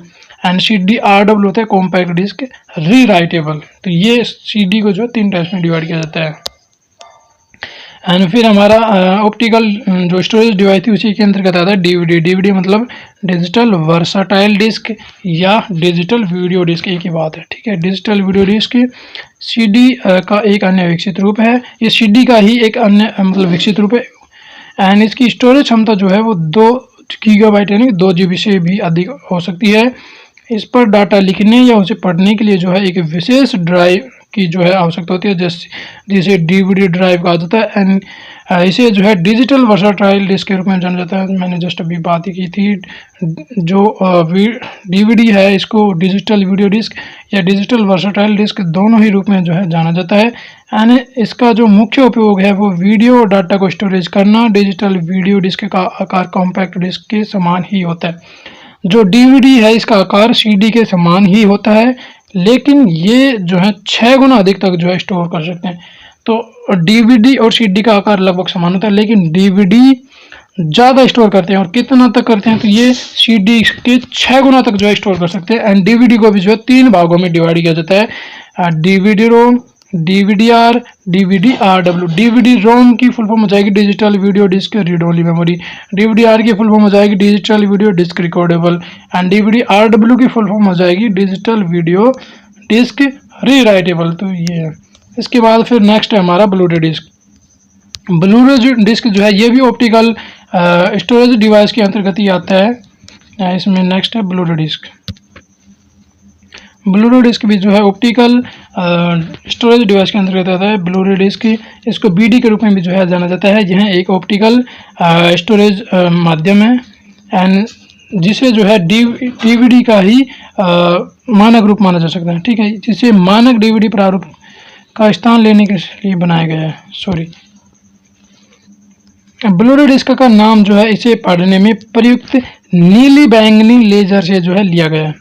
and CDRW होता है कॉम्पैक्ट डिस्क री राइटेबल। तो ये CD को जो 3 टाइप्स में डिवाइड किया जाता है। एंड फिर हमारा ऑप्टिकल जो स्टोरेज डिवाइस थी उसी के अंतर्गत आता है DVD। DVD मतलब डिजिटल वर्साटाइल डिस्क या डिजिटल वीडियो डिस्क, एक ही बात है, ठीक है। डिजिटल वीडियो डिस्क CD का एक अन्य विकसित रूप है, ये CD का ही एक अन्य मतलब विकसित रूप है। एंड इसकी स्टोरेज क्षमता जो है वो 2 गीगाबाइट यानी 2 GB से भी अधिक हो सकती है। इस पर डाटा लिखने या उसे पढ़ने के लिए जो है एक विशेष ड्राइव की जो है आवश्यकता होती है, जिसे DVD ड्राइव कहा जाता है। एंड इसे जो है डिजिटल वर्साटाइल डिस्क के रूप में जाना जाता है। मैंने जस्ट अभी बात ही की थी, जो DVD है इसको डिजिटल वीडियो डिस्क या डिजिटल वर्साटाइल डिस्क दोनों ही रूप में जो है जाना जाता है। एंड इसका जो मुख्य उपयोग है वो वीडियो डाटा को स्टोरेज करना। डिजिटल वीडियो डिस्क का आकार कॉम्पैक्ट डिस्क के समान ही होता है। जो DVD है इसका आकार CD के समान ही होता है, लेकिन ये जो है 6 गुना अधिक तक जो है स्टोर कर सकते हैं। तो DVD और CD का आकार लगभग समान होता है, लेकिन DVD ज़्यादा स्टोर करते हैं। और कितना तक करते हैं, तो ये CD के 6 गुना तक जो है स्टोर कर सकते हैं। एंड DVD को भी जो है 3 भागों में डिवाइड किया जाता है, DVD-ROM, DVD-R, DVD-RW। DVD-ROM की फुल फॉर्म हो जाएगी digital video disc read only memory, DVD-R की फुल फॉर्म हो जाएगी digital video disc recordable and DVD-RW की फुल फॉर्म हो जाएगी digital video disc rewritable. तो ये है। इसके बाद फिर नेक्स्ट है हमारा ब्लू-रे डिस्क। ब्लू-रे डिस्क जो है ये भी ऑप्टिकल स्टोरेज डिवाइस के अंतर्गत ही आता है। इसमें नेक्स्ट है ब्लू-रे डिस्क। ब्लू-रे डिस्क भी जो है ऑप्टिकल स्टोरेज डिवाइस के अंतर्गत आता है। ब्लू-रे डिस्क इसको BD के रूप में भी जो है जाना जाता है। यह एक ऑप्टिकल स्टोरेज माध्यम है एंड जिसे जो है DVD का ही मानक रूप माना जा सकता है, ठीक है। जिसे मानक DVD प्रारूप का स्थान लेने के लिए बनाया गया है। सॉरी, ब्लू-रे डिस्क का नाम जो है इसे पढ़ने में प्रयुक्त नीली बैंगनी लेजर से जो है लिया गया है।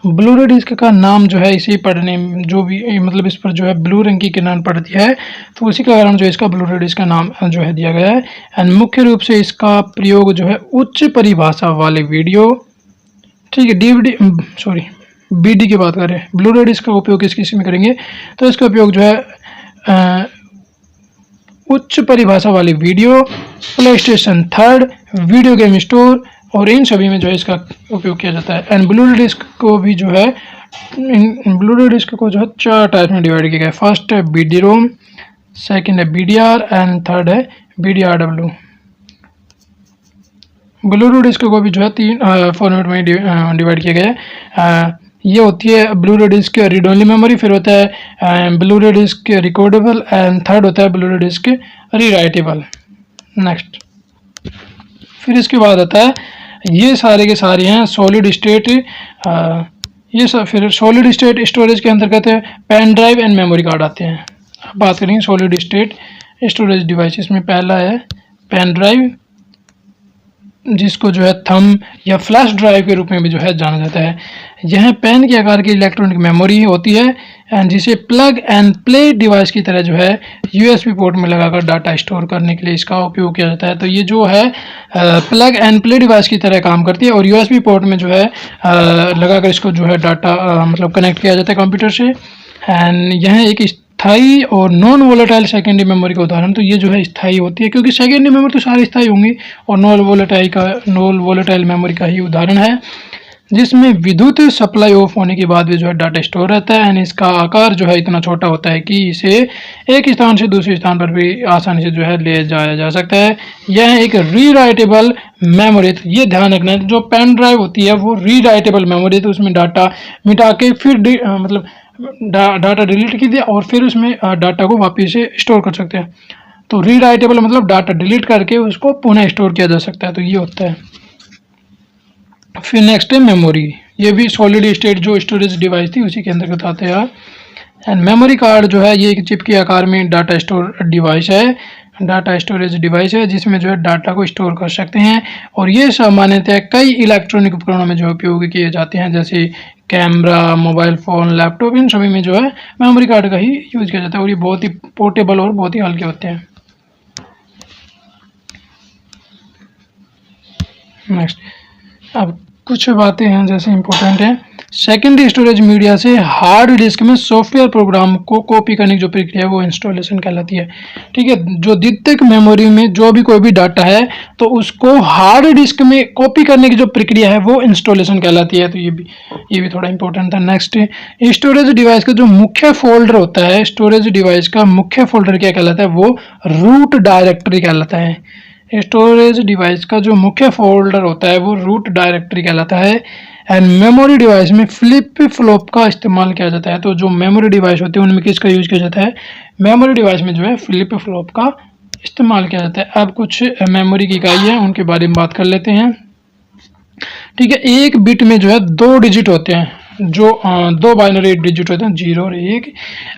ब्लू-रे डिस्क का नाम जो है इसे पढ़ने में जो भी मतलब इस पर जो है ब्लू रंग की किरण पड़ती है, तो उसी का कारण जो इसका ब्लू-रे डिस्क का नाम जो है दिया गया है। एंड मुख्य रूप से इसका प्रयोग जो है उच्च परिभाषा वाले वीडियो, ठीक है, BD की बात करें, ब्लू-रे डिस्क का उपयोग किस में करेंगे, तो इसका उपयोग जो है उच्च परिभाषा वाली video, PlayStation 3, video game store और इन सभी में जो है इसका उपयोग किया जाता है। एंड ब्लू-रे डिस्क को भी जो है ब्लू-रे डिस्क को जो है 4 टाइप में डिवाइड किया गया है। फर्स्ट है BD-ROM, सेकंड है BD-R एंड थर्ड है BD-RW। ब्लू-रे डिस्क को भी जो है 3 फॉर्मेट में डिवाइड किया गया है। ये होती है Blu ray disc read only memory, फिर होता है Blu ray disc recordable and third होता है Blu ray disc rewritable. Next फिर इसके बाद आता है ये सारे के सारे हैं सॉलिड स्टेट। ये सब फिर सॉलिड स्टेट स्टोरेज के अंतर्गत pen drive and memory card आते हैं। बात करेंगे सॉलिड स्टेट स्टोरेज डिवाइस। इसमें पहला है पेन ड्राइव, जिसको जो है थंब या फ्लैश ड्राइव के रूप में भी जो है जाना जाता है। यह पेन के आकार की इलेक्ट्रॉनिक मेमोरी होती है एंड जिसे प्लग एंड प्ले डिवाइस की तरह जो है USB पोर्ट में लगाकर डाटा स्टोर करने के लिए इसका उपयोग किया जाता है। तो ये जो है प्लग एंड प्ले डिवाइस की तरह काम करती है और USB पोर्ट में जो है लगाकर इसको जो है डाटा मतलब कनेक्ट किया जाता है कंप्यूटर से। एंड यह एक स्थायी और नॉन वोलेटाइल सेकेंडरी मेमोरी का उदाहरण, तो ये जो है स्थायी होती है, क्योंकि सेकेंडरी मेमोरी तो सारी स्थायी होंगी, और नॉन वोलेटाइल मेमोरी का ही उदाहरण है, जिसमें विद्युत सप्लाई ऑफ होने के बाद भी जो है डाटा स्टोर रहता है। एंड इसका आकार जो है इतना छोटा होता है कि इसे एक स्थान से दूसरे स्थान पर भी आसानी से जो है ले जाया जा सकता है। यह एक रीराइटेबल मेमोरी, तो ये ध्यान रखना है, जो पेन ड्राइव होती है वो रीराइटेबल मेमोरी, तो उसमें डाटा मिटा के फिर मतलब डाटा डिलीट की दिया और फिर उसमें डाटा को वापस से स्टोर कर सकते हैं। तो रीराइटेबल मतलब डाटा डिलीट करके उसको पुनः स्टोर किया जा सकता है, तो ये होता है। फिर नेक्स्ट है मेमोरी। ये भी सॉलिड स्टेट जो स्टोरेज डिवाइस थी उसी के अंतर्गत आते हैं। एंड मेमोरी कार्ड जो है ये एक चिप के आकार में डाटा स्टोरेज डिवाइस है जिसमें जो है डाटा को स्टोर कर सकते हैं। और ये सामान्यतः कई इलेक्ट्रॉनिक उपकरणों में जो उपयोग किए जाते हैं, जैसे कैमरा, मोबाइल फ़ोन, लैपटॉप, इन सभी में जो है मेमोरी कार्ड का ही यूज़ किया जाता है और ये बहुत ही पोर्टेबल और बहुत ही हल्के होते हैं। नेक्स्ट, अब कुछ बातें हैं जैसे इम्पोर्टेंट हैं। सेकेंडरी स्टोरेज मीडिया से हार्ड डिस्क में सॉफ्टवेयर प्रोग्राम को कॉपी करने की जो प्रक्रिया है वो इंस्टॉलेशन कहलाती है। ठीक है, जो द्वितीयक मेमोरी में जो भी कोई भी डाटा है तो उसको हार्ड डिस्क में कॉपी करने की जो प्रक्रिया है वो इंस्टॉलेशन कहलाती है। तो ये भी थोड़ा इंपॉर्टेंट था। नेक्स्ट, स्टोरेज डिवाइस का जो मुख्य फोल्डर होता है, स्टोरेज डिवाइस का मुख्य फोल्डर क्या कहलाता है, वो रूट डायरेक्टरी कहलाता है। स्टोरेज डिवाइस का जो मुख्य फोल्डर होता है वो रूट डायरेक्टरी कहलाता है। एंड मेमोरी डिवाइस में फ्लिप फ्लॉप का इस्तेमाल किया जाता है। तो जो मेमोरी डिवाइस होते हैं उनमें किसका यूज किया जाता है, मेमोरी डिवाइस में जो है फ्लिप फ्लॉप का इस्तेमाल किया जाता है। अब कुछ मेमोरी की इकाई है उनके बारे में बात कर लेते हैं। ठीक है, एक बिट में जो है 2 डिजिट होते हैं, जो 2 बाइनरी डिजिट होते हैं, 0 और 1।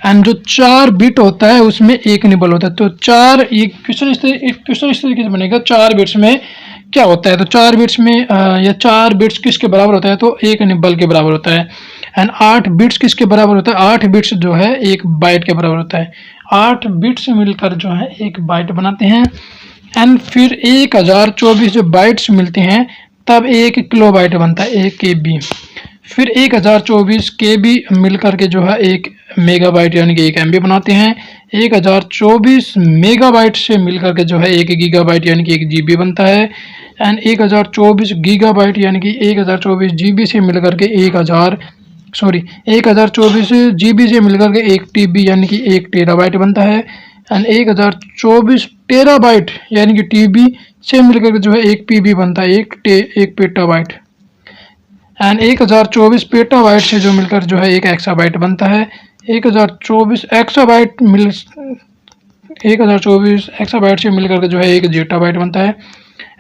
एंड जो 4 बिट होता है उसमें 1 निबल होता है। तो 4, ये क्वेश्चन इस तरीके से बनेगा, 4 बिट्स में क्या होता है, तो 4 बिट्स में या 4 बिट्स किसके बराबर होता है, तो 1 निबल के बराबर होता है। एंड 8 बिट्स किसके बराबर होता है, 8 बिट्स जो है 1 बाइट के बराबर होता है। 8 बिट्स मिलकर जो है 1 बाइट बनाते हैं। एंड फिर 1024 जो बाइट्स मिलते हैं तब 1 किलोबाइट बनता है, 1 KB। फिर 1024 KB मिलकर के जो है 1 मेगाबाइट यानी कि 1 MB बनाते हैं। 1024 मेगाबाइट से मिलकर के जो है 1 गीगाबाइट यानी कि 1 GB बनता है। एंड 1024 गीगाबाइट यानी कि 1024 GB से मिलकर के 1024 GB से मिलकर के 1 TB यानी कि 1 टेराबाइट बनता है। एंड 1024 टेराबाइट यानी कि TB से मिलकर के जो है 1 PB बनता है, 1 पेटाबाइट। एंड 1024 पेटाबाइट से जो मिलकर जो है 1 एक्साबाइट बनता है। 1024 एक्साबाइट से मिलकर के जो है 1 जेटाबाइट बनता है।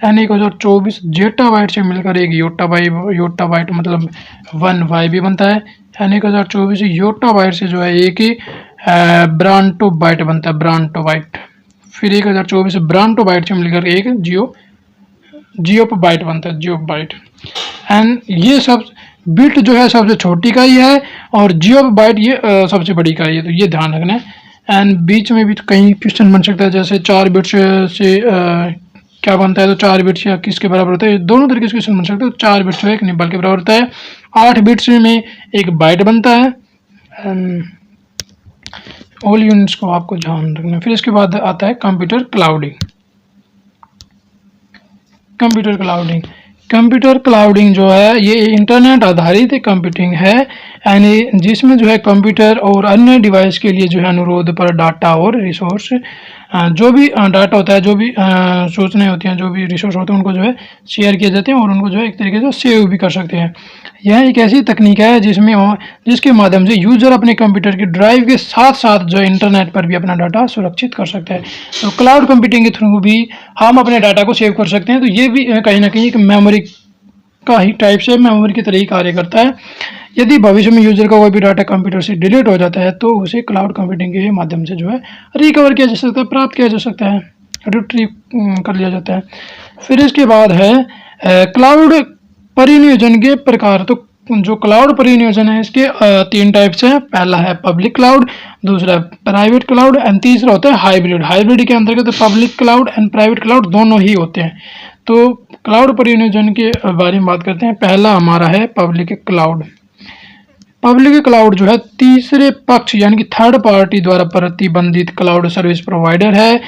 एंड 1024 जेटाबाइट से मिलकर 1 योटाबाइट मतलब 1 YB बनता है। एंड 1024 योटाबाइट से जो है 1 ब्रांटोबाइट बनता है, ब्रांटोबाइट। फिर 1024 ब्रांटोबाइट से मिलकर 1 जियोबाइट बनता है, जियोबाइट। एंड ये सब बिट जो है सबसे छोटी इकाई है और जियोबाइट ये सबसे बड़ी इकाई है, तो ये ध्यान रखना है। एंड बीच में भी कहीं क्वेश्चन बन सकता है, जैसे 4 बिट्स से क्या बनता है, तो 4 बिट्स या किसके बराबर होता है, दोनों तरीके से क्वेश्चन बन सकते हैं। तो 4 बिट्स जो है 1 निबल के बराबर होता है। 8 बिट्स में 1 बाइट बनता है। ऑल यूनिट्स को आपको ध्यान रखना। फिर इसके बाद आता है कंप्यूटर क्लाउडिंग। कंप्यूटर क्लाउडिंग जो है ये इंटरनेट आधारित कंप्यूटिंग है, यानी जिसमें जो है कंप्यूटर और अन्य डिवाइस के लिए जो है अनुरोध पर डाटा और रिसोर्स, जो भी डाटा होता है, जो भी सूचनाएं होती हैं, जो भी रिसोर्स होते हैं उनको जो है शेयर किए जाते हैं और उनको जो है एक तरीके से सेव भी कर सकते हैं। यह एक ऐसी तकनीक है जिसके माध्यम से यूजर अपने कंप्यूटर के ड्राइव के साथ साथ जो है इंटरनेट पर भी अपना डाटा सुरक्षित कर सकता है। तो क्लाउड कंप्यूटिंग के थ्रू भी हम अपने डाटा को सेव कर सकते हैं। तो ये भी कहीं ना कहीं एक मेमोरी का ही टाइप से मेमोरी की तरह ही कार्य करता है। यदि भविष्य में यूजर का कोई भी डाटा कंप्यूटर से डिलीट हो जाता है तो उसे क्लाउड कंप्यूटिंग के माध्यम से जो है रिकवर किया जा सकता है, प्राप्त किया जा सकता है, रिट्रीव कर लिया जाता है। फिर इसके बाद है क्लाउड परिनियोजन के प्रकार। तो जो क्लाउड परिनियोजन है इसके 3 टाइप्स हैं। पहला है पब्लिक क्लाउड, दूसरा प्राइवेट क्लाउड एंड तीसरा होता है हाइब्रिड। हाइब्रिड के अंतर्गत public cloud and private cloud दोनों ही होते हैं। तो क्लाउड परिनियोजन के बारे में बात करते हैं। पहला हमारा है पब्लिक क्लाउड। पब्लिक क्लाउड जो है तीसरे पक्ष यानी कि थर्ड पार्टी द्वारा प्रतिबंधित क्लाउड सर्विस प्रोवाइडर है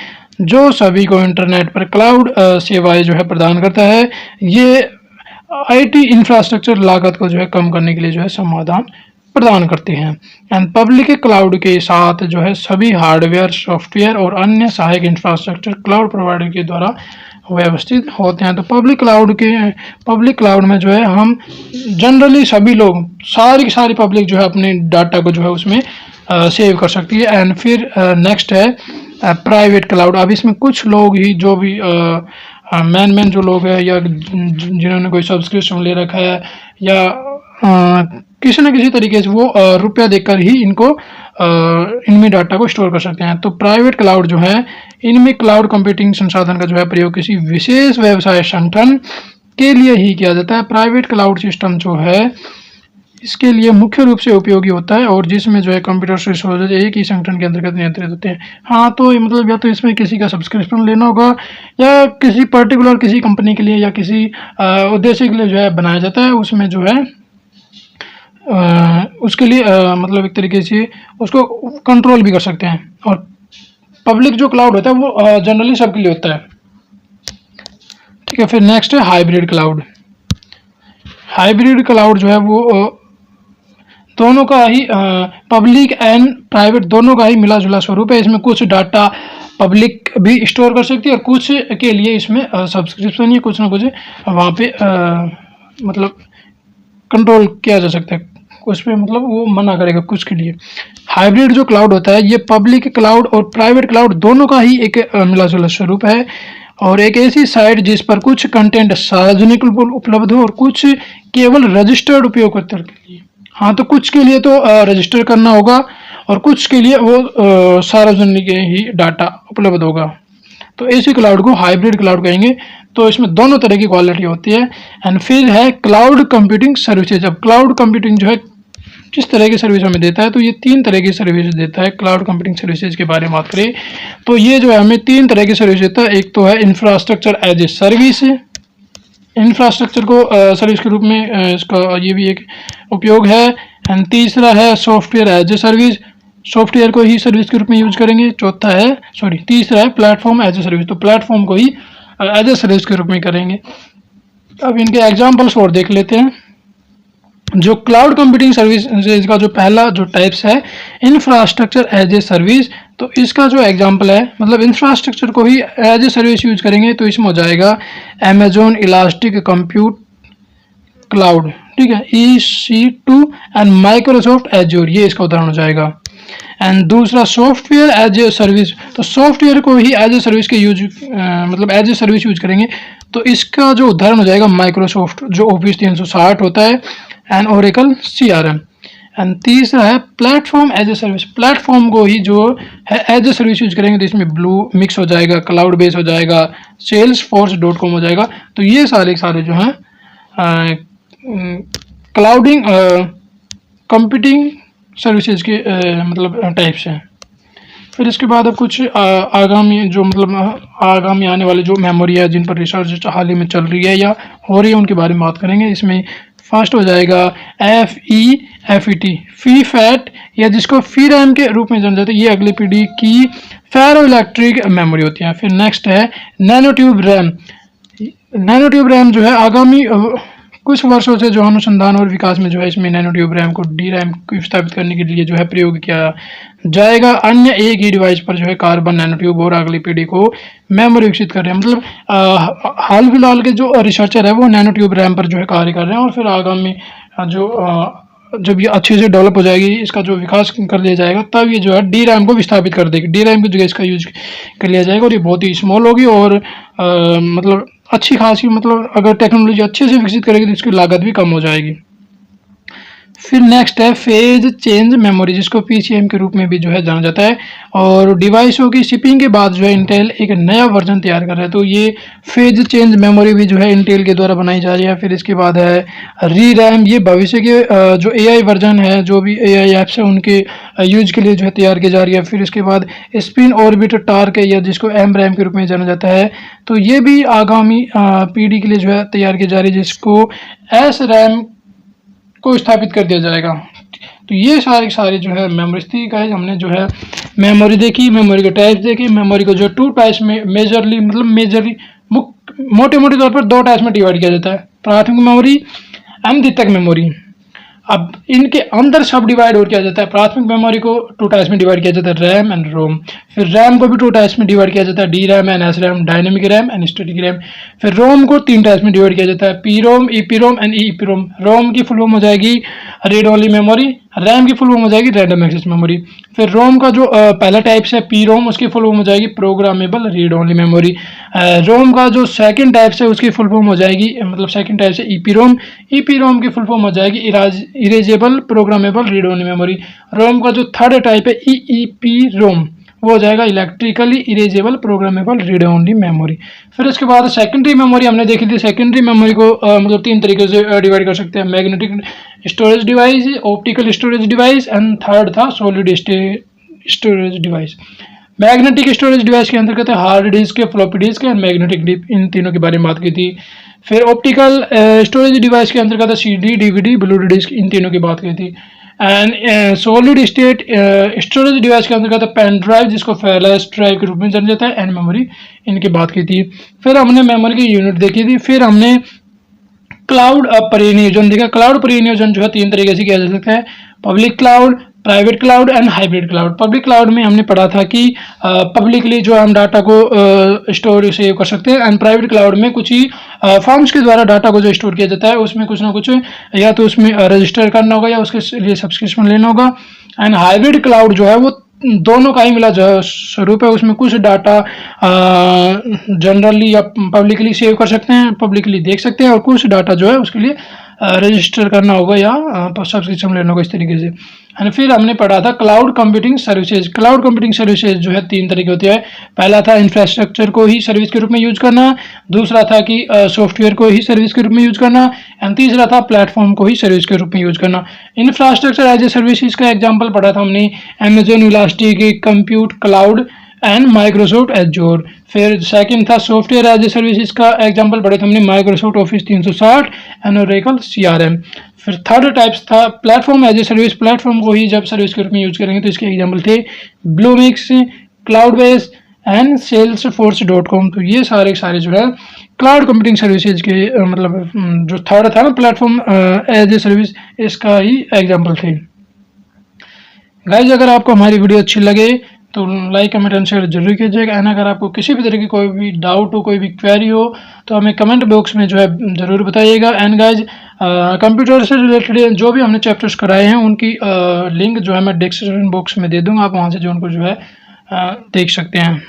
जो सभी को इंटरनेट पर क्लाउड सेवाएं जो है प्रदान करता है। ये आईटी इंफ्रास्ट्रक्चर लागत को जो है कम करने के लिए जो है समाधान प्रदान करते हैं। एंड पब्लिक क्लाउड के साथ जो है सभी हार्डवेयर, सॉफ्टवेयर और अन्य सहायक इंफ्रास्ट्रक्चर क्लाउड प्रोवाइडर के द्वारा व्यवस्थित होते हैं। तो पब्लिक क्लाउड में जो है हम जनरली सभी लोग सारी पब्लिक जो है अपने डाटा को जो है उसमें सेव कर सकती है। एंड फिर नेक्स्ट है प्राइवेट क्लाउड। अब इसमें कुछ लोग ही जो भी मैन जो लोग हैं या जिन्होंने कोई सब्सक्रिप्शन ले रखा है या किसी न किसी तरीके से वो रुपया देकर ही इनमें डाटा को स्टोर कर सकते हैं। तो प्राइवेट क्लाउड जो है इनमें क्लाउड कंप्यूटिंग संसाधन का जो है प्रयोग किसी विशेष व्यवसाय संगठन के लिए ही किया जाता है। प्राइवेट क्लाउड सिस्टम जो है इसके लिए मुख्य रूप से उपयोगी होता है और जिसमें जो है कंप्यूटर रिसोर्सेज एक ही संगठन के अंतर्गत नियंत्रित होते हैं। हाँ, तो ये मतलब या तो इसमें किसी का सब्सक्रिप्शन लेना होगा या किसी पर्टिकुलर किसी कंपनी के लिए या किसी उद्देश्य के लिए जो है बनाया जाता है, उसमें जो है उसके लिए मतलब एक तरीके से उसको कंट्रोल भी कर सकते हैं। और पब्लिक जो क्लाउड होता है वो जनरली सबके लिए होता है। ठीक है, फिर नेक्स्ट है हाइब्रिड क्लाउड। हाइब्रिड क्लाउड जो है वो दोनों का ही पब्लिक एंड प्राइवेट दोनों का ही मिला जुला स्वरूप है। इसमें कुछ डाटा पब्लिक भी स्टोर कर सकती है और कुछ के लिए इसमें सब्सक्रिप्शन या कुछ ना कुछ वहाँ पे मतलब कंट्रोल किया जा सकता है, उस पर मतलब वो मना करेगा कुछ के लिए। हाइब्रिड जो क्लाउड होता है ये पब्लिक क्लाउड और प्राइवेट क्लाउड दोनों का ही एक मिला जुला स्वरूप है और एक ऐसी साइट जिस पर कुछ कंटेंट सार्वजनिक उपलब्ध हो और कुछ केवल रजिस्टर्ड उपयोगकर्ता के लिए। हाँ, तो कुछ के लिए तो रजिस्टर करना होगा और कुछ के लिए वो सार्वजनिक ही डाटा उपलब्ध होगा। तो ऐसी क्लाउड को हाइब्रिड क्लाउड कहेंगे। तो इसमें दोनों तरह की क्वालिटी होती है। एंड फिर है क्लाउड कंप्यूटिंग सर्विसेज। अब क्लाउड कंप्यूटिंग जो है किस तरह की सर्विस हमें देता है, तो ये 3 तरह की सर्विस देता है। क्लाउड कंप्यूटिंग सर्विसेज के बारे में बात करें तो ये जो है हमें 3 तरह की सर्विस देता है। एक तो है infrastructure as a service, infrastructure को सर्विस के रूप में इसका ये भी एक उपयोग है। एंड तीसरा है software as a service, software को ही सर्विस के रूप में यूज करेंगे। चौथा है तीसरा है प्लेटफॉर्म एज ए सर्विस, तो प्लेटफॉर्म को ही एज ए सर्विस के रूप में करेंगे। अब इनके एग्जांपल्स और देख लेते हैं। जो क्लाउड कंप्यूटिंग सर्विस का जो पहला जो टाइप्स है इंफ्रास्ट्रक्चर एज ए सर्विस, तो इसका जो एग्जांपल है मतलब इंफ्रास्ट्रक्चर को ही एज ए सर्विस यूज करेंगे तो इसमें हो जाएगा अमेजोन इलास्टिक कंप्यूट क्लाउड, ठीक है, EC2 एंड माइक्रोसॉफ्ट एज्योर, ये इसका उदाहरण हो जाएगा। एंड दूसरा सॉफ्टवेयर एज ए सर्विस, तो सॉफ्टवेयर को ही एज ए सर्विस के यूज मतलब एज ए सर्विस यूज करेंगे तो इसका जो उदाहरण हो जाएगा माइक्रोसॉफ्ट जो ऑफिस 360 होता है एंड ओरेकल CRM। एंड तीसरा है platform as a service, platform को ही जो है एज ए सर्विस यूज करेंगे तो इसमें ब्लू मिक्स हो जाएगा, क्लाउड बेस हो जाएगा, salesforce.com हो जाएगा। तो ये सारे जो हैं क्लाउडिंग कंप्यूटिंग सर्विसेज के मतलब टाइप्स हैं। फिर इसके बाद अब कुछ आगामी जो मतलब आगामी आने वाले जो मेमोरी है जिन पर रिसर्च हाल ही में चल रही है या हो रही है उनके बारे में बात करेंगे। इसमें फर्स्ट हो जाएगा FEFET, फी फैट या जिसको फी रैम के रूप में जाना जाता है, ये अगली पीढ़ी की फेरो इलेक्ट्रिक मेमोरी होती है। फिर नेक्स्ट है nano tube RAM. Nano tube RAM जो है आगामी कुछ वर्षों से जो अनुसंधान और विकास में जो है इसमें नैनो ट्यूब रैम को DRAM को स्थापित करने के लिए जो है प्रयोग किया जाएगा। अन्य एक ही डिवाइस पर जो है कार्बन नैनो ट्यूब और अगली पीढ़ी को मेमोरी विकसित कर रहे हैं। मतलब हाल फिलहाल के जो रिसर्चर है वो नैनो ट्यूब रैम पर जो है कार्य कर रहे हैं और फिर आगामी जो जब ये अच्छे से डेवलप हो जाएगी इसका जो विकास कर लिया जाएगा तब ये जो है DRAM को विस्थापित कर देगी, DRAM की जगह इसका यूज कर लिया जाएगा और ये बहुत ही स्मॉल होगी और मतलब अच्छी खासी मतलब अगर टेक्नोलॉजी अच्छे से विकसित करेगी तो इसकी लागत भी कम हो जाएगी। फिर नेक्स्ट है फेज चेंज मेमोरी जिसको PCM के रूप में भी जो है जाना जाता है और डिवाइसों की शिपिंग के बाद जो है इंटेल एक नया वर्जन तैयार कर रहा है तो ये फेज चेंज मेमोरी भी जो है इंटेल के द्वारा बनाई जा रही है। फिर इसके बाद है री रैम, ये भविष्य के जो AI वर्जन है जो भी AI ऐप्स है उनके यूज के लिए जो है तैयार की जा रही है। फिर इसके बाद स्पिन ऑर्बिट टार्क या जिसको MRAM के रूप में जाना जाता है तो ये भी आगामी पीढ़ी के लिए जो है तैयार की जा रही है जिसको SRAM को स्थापित कर दिया जाएगा। तो ये सारी जो है मेमोरी थी गाइस, हमने जो है मेमोरी देखी, मेमोरी के टाइप्स देखे, मेमोरी को जो 2 टाइप्स में मेजरली मोटे तौर पर 2 टाइप्स में डिवाइड किया जाता है, प्राथमिक मेमोरी एंड द्वितीयक मेमोरी। अब इनके अंदर सब डिवाइड और किया जाता है। प्राथमिक मेमोरी को 2 टाइप्स में डिवाइड किया जाता है, रैम एंड रोम। फिर रैम को भी 2 टाइप्स में डिवाइड किया जाता है, DRAM and SRAM, dynamic RAM and static RAM. फिर रोम को 3 टाइप्स में डिवाइड किया जाता है, PROM, EPROM एंड EEPROM। रोम की फुल फॉर्म हो जाएगी रीड ओनली मेमोरी, रैम की फुल फॉर्म हो जाएगी रैंडम एक्सेस मेमोरी। फिर रोम का जो पहला टाइप्स है PROM, उसकी फुल फॉर्म हो जाएगी programmable read only memory. ROM का जो सेकंड टाइप्स है उसकी फुल फॉर्म हो जाएगी मतलब सेकंड टाइप से EPROM, EPROM की फुल फॉर्म हो जाएगी erasable programmable read only memory. ROM का जो थर्ड टाइप है EEPROM, वो हो जाएगा electrically erasable programmable read only memory. फिर उसके बाद सेकेंडरी मेमोरी हमने देखी थी। सेकेंडरी मेमोरी को मतलब 3 तरीके से डिवाइड कर सकते हैं, magnetic storage device, optical storage device and third था solid storage device. Magnetic storage device के अंतर्गत hard disk, floppy disk and magnetic disk, इन तीनों के बारे में बात की थी। फिर ऑप्टिकल स्टोरेज डिवाइस के अंतर्गत सीडी, डीवीडी, ब्लूटूथ डिस्क, इन तीनों की बात की थी। And solid state storage device के अंतर्गत पेन ड्राइव, जिसको फ्लैश ड्राइव के रूप में जाना जाता है, एंड मेमोरी, इनकी बात की थी। फिर हमने मेमोरी की यूनिट देखी थी। फिर हमने क्लाउड परिनियोजन देखा। क्लाउड परिनियोजन जो है 3 तरीके से किया जा सकता है, public cloud, private cloud and hybrid cloud. Public cloud में हमने पढ़ा था कि पब्लिकली जो हम डाटा को स्टोर सेव कर सकते हैं, एंड प्राइवेट क्लाउड में कुछ ही फॉर्म्स के द्वारा डाटा को जो स्टोर किया जाता है, उसमें कुछ ना कुछ या तो उसमें रजिस्टर करना होगा या उसके लिए सब्सक्रिप्शन लेना होगा। एंड हाइब्रिड क्लाउड जो है वो दोनों का ही मिला स्वरूप है, उसमें कुछ डाटा जनरली या पब्लिकली सेव कर सकते हैं, पब्लिकली देख सकते हैं, और कुछ डाटा जो है उसके लिए रजिस्टर करना होगा या सब्सक्रिप्शन लेना होगा, इस तरीके से। एंड फिर हमने पढ़ा था cloud computing services. Cloud computing services जो है 3 तरीके होते हैं। पहला था इंफ्रास्ट्रक्चर को ही सर्विस के रूप में यूज करना, दूसरा था कि सॉफ्टवेयर को ही सर्विस के रूप में यूज करना, एंड तीसरा था प्लेटफॉर्म को ही सर्विस के रूप में यूज करना। इंफ्रास्ट्रक्चर एज ए सर्विस का एग्जाम्पल पढ़ा था हमने, Amazon elastic compute cloud and Microsoft Azure. फिर सेकंड था सॉफ्टवेयर एज ए सर्विसेज का एग्जांपल पढ़े थे हमने, Microsoft Office 360 and Oracle CRM. फिर थर्ड टाइप्स था platform as a service. Platform को ही जब सर्विस के रूप में यूज करेंगे तो इसके एग्जांपल थे ब्लूमिक्स, क्लाउड बेस एंड salesforce.com। तो ये सारे जो है क्लाउड कंप्यूटिंग सर्विसेज के मतलब जो थर्ड था ना प्लेटफॉर्म एज ए सर्विस, इसका ही एग्जाम्पल थे। गाइज अगर आपको हमारी वीडियो अच्छी लगे तो लाइक, कमेंट एंड शेयर जरूर कीजिएगा। एंड अगर आपको किसी भी तरह की कोई भी डाउट हो, कोई भी क्वेरी हो, तो हमें कमेंट बॉक्स में जो है ज़रूर बताइएगा। एंड गाइज कंप्यूटर से रिलेटेड जो भी हमने चैप्टर्स कराए हैं उनकी लिंक जो है मैं डिस्क्रिप्शन बॉक्स में दे दूँगा, आप वहाँ से जो उनको जो है देख सकते हैं।